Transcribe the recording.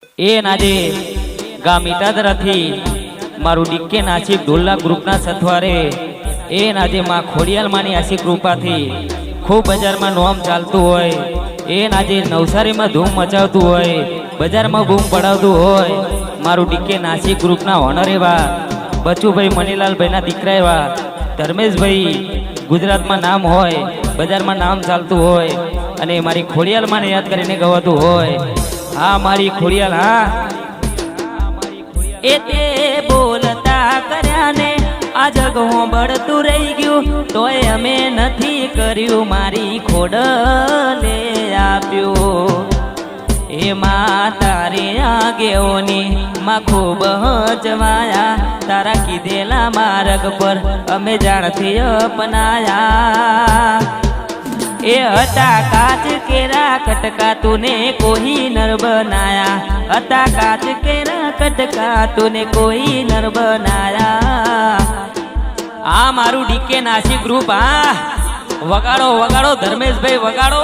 એ નાજે ગામ ઈટાદરાથી મારું ડીકે નાસિક ઢોલના ગ્રુપના સથવારે એ નાજે માં ખોડિયાલ માની આશી કૃપાથી ખૂબ બજારમાં નોમ ચાલતું હોય, એ નાજે નવસારીમાં ધૂમ મચાવતું હોય, બજારમાં બૂમ પડાવતું હોય, મારું ડીકે નાસિક ગ્રુપના ઓનર એવા બચુભાઈ મનીલાલભાઈના દીકરા એવા ધર્મેશભાઈ ગુજરાતમાં નામ હોય, બજારમાં નામ ચાલતું હોય અને મારી ખોડિયાલ માને યાદ કરીને ગવાતું હોય. હા મારી ખોડિયાલ, હા એ તે બોલતા કર્યા ને આ જગ હોંભળતું રહી ગયું, તોય અમે નથી કર્યું મારી ખોડલે આપ્યું. એમાં તારે આગેઓની માં ખૂબ જવાયા, તારા કીધેલા માર્ગ પર અમે જાણથી અપનાયા. એ હતા કાચ કેરા કટકા તુને કોઈ નર બનાયા, હતા કાચ કેરા કટકા તુને કોઈ નર બનાયા. આ મારું ડીકે નાસિક ગ્રુપ, હા વગાડો વગાડો ધર્મેશભાઈ વગાડો.